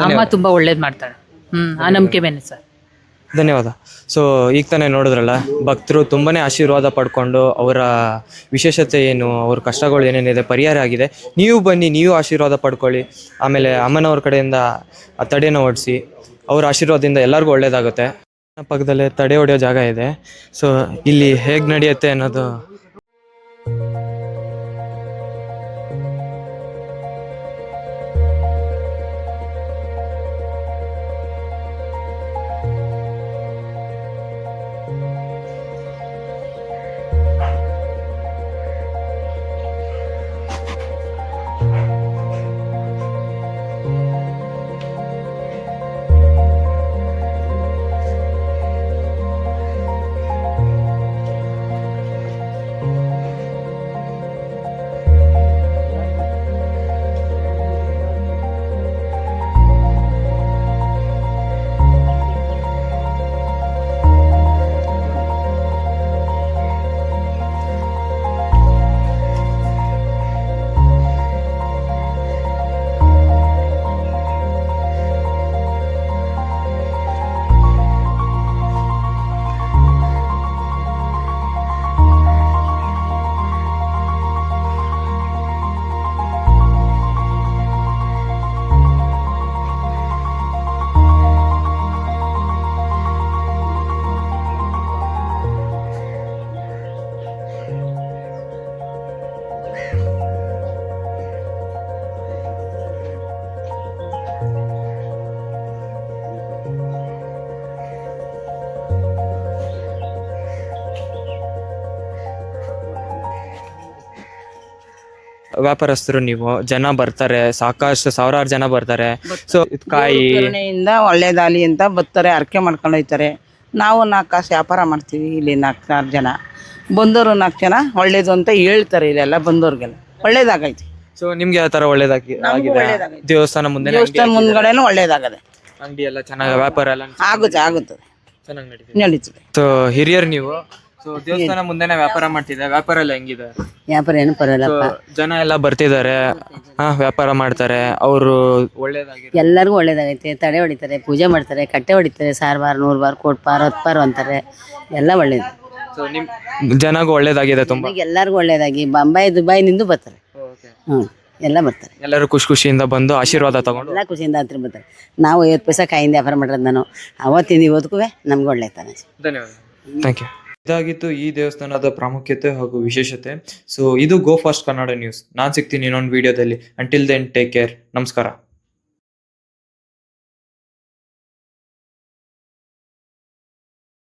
ಅಮ್ಮ ತುಂಬಾ ಒಳ್ಳೇದು ಮಾಡ್ತಾಳೆ. ಆ ನಂಬಿಕೆ ಮೇಲೆ ಸರ್. ಧನ್ಯವಾದ. ಸೊ ಈಗ ತಾನೇ ನೋಡಿದ್ರಲ್ಲ, ಭಕ್ತರು ತುಂಬಾನೇ ಆಶೀರ್ವಾದ ಪಡ್ಕೊಂಡು ಅವರ ವಿಶೇಷತೆ ಏನು, ಅವ್ರ ಕಷ್ಟಗಳು ಏನೇನಿದೆ ಪರಿಹಾರ ಆಗಿದೆ. ನೀವು ಬನ್ನಿ, ನೀವು ಆಶೀರ್ವಾದ ಪಡ್ಕೊಳ್ಳಿ. ಆಮೇಲೆ ಅಮ್ಮನವ್ರ ಕಡೆಯಿಂದ ಆ ತಡೆನ ಓಡಿಸಿ, ಅವ್ರ ಆಶೀರ್ವಾದದಿಂದ ಎಲ್ಲರಿಗೂ ಒಳ್ಳೇದಾಗುತ್ತೆ. ಪಕ್ಕದಲ್ಲೇ ತಡೆ ಹೊಡೆಯೋ ಜಾಗ ಇದೆ. ಸೊ ಇಲ್ಲಿ ಹೇಗೆ ನಡೆಯುತ್ತೆ ಅನ್ನೋದು ವ್ಯಾಪಾರಸ್ಥರು, ನೀವು ಜನ ಬರ್ತಾರೆ, ಸಾಕಷ್ಟು ಸಾವಿರಾರು ಜನ ಬರ್ತಾರೆ. ಸೊ ಕಾಯಿ ಕರುಣೆಯಿಂದ ಒಳ್ಳೇದಾಗಲಿ ಅಂತ ಬರ್ತಾರೆ, ಅರ್ಕೆ ಮಾಡ್ಕೊಂಡು ಹೋಗ್ತಾರೆ. ನಾವು 4 ಕಾಸು ವ್ಯಾಪಾರ ಮಾಡ್ತೀವಿ. ಇಲ್ಲಿ 4 ಜನ ಬಂದವರು 4 ಜನ ಒಳ್ಳೇದು ಅಂತ ಹೇಳ್ತಾರೆ. ಇಲ್ಲೆಲ್ಲ ಬಂದವ್ರಿಗೆಲ್ಲ ಒಳ್ಳೇದಾಗೈತಿ. ಸೊ ನಿಮ್ಗೆ ಯಾವ ತರ ಆಗಿದೆ ಒಳ್ಳೇದಾಗಿದೆ. ದೇವಸ್ಥಾನ ಮುಂದೆ ದೇವಸ್ಥಾನ ಮುಂದ್ಗಡೆನೂ ಒಳ್ಳೇದಾಗದೆ. ಅಂಗಡಿ ಎಲ್ಲ ಚೆನ್ನಾಗಿ ವ್ಯಾಪಾರ ಎಲ್ಲ ಆಗುತ್ತದೆ ಚೆನ್ನಾಗಿ ನಡೀತಿದೆ. ನಡೀತದೆ. ಸೊ ಹಿರಿಯರ್ ನೀವು, ಸೊ ದೇವಸ್ಥಾನ ಮುಂದೆನೆ ವ್ಯಾಪಾರ ಮಾಡ್ತಿದ್ದೆ, ವ್ಯಾಪಾರ ಎಲ್ಲ ಹೆಂಗಿದೆ? ವ್ಯಾಪಾರ ಏನು ಪರವಾಗಿಲ್ಲಪ್ಪ, ಜನ ಎಲ್ಲ ಬರ್ತಿದ್ದಾರೆ, ವ್ಯಾಪಾರ ಮಾಡ್ತಾರೆ, ಅವರು ಒಳ್ಳೇದಾಗಿ ಎಲ್ಲರಿಗೂ ಒಳ್ಳೇದಾಗೈತೆ. ತಡೆ ಹೊಡಿತಾರೆ, ಪೂಜೆ ಮಾಡ್ತಾರೆ, ಕಟ್ಟೆ ಹೊಡಿತಾರೆ, 1000 ಬಾರ್ 100 ಬಾರ್ ಕೋಟ್ ಪಾರ್ 10 ಪಾರ್ ಅಂತಾರೆ, ಎಲ್ಲ ಒಳ್ಳೇದು. ಸೊ ನಿಮ್ ಜನಗೂ ಒಳ್ಳೇದಾಗಿದೆ ತುಂಬಾ. ಎಲ್ಲರಿಗೂ ಒಳ್ಳೇದಾಗಿ ಬಾಂಬೆ ದುಬೈನಿಂದ ಬರ್ತಾರೆ. ಎಲ್ಲ ಬರ್ತಾರೆ, ಎಲ್ಲರೂ ಖುಷಿಯಿಂದ ಬಂದು ಆಶೀರ್ವಾದ ತಗೊಂಡು ಎಲ್ಲ ಖುಷಿಯಿಂದ ಹತ್ರ ಬರ್ತಾರೆ. ನಾವು 50 ಪೈಸೆ ಕಾಯಿಂದ ವ್ಯಾಪಾರ ಮಾಡೋದು. ನಾನು ಅವತ್ತಿಂದ ಇವತ್ತಿಗೂ ನಮ್ಗೆ ಒಳ್ಳೆ ತಾನೆ. ಧನ್ಯವಾದ. Thank you. ಇದಾಗಿತ್ತು ಈ ದೇವಸ್ಥಾನದ ಪ್ರಾಮುಖ್ಯತೆ ಹಾಗೂ ವಿಶೇಷತೆ. ಸೊ ಇದು ಗೋ ಫಾಸ್ಟ್ ಕನ್ನಡ ನ್ಯೂಸ್. ನಾನು ಸಿಗ್ತೀನಿ ಇನ್ನೊಂದು ವಿಡಿಯೋದಲ್ಲಿ. Until then take care. ನಮಸ್ಕಾರ.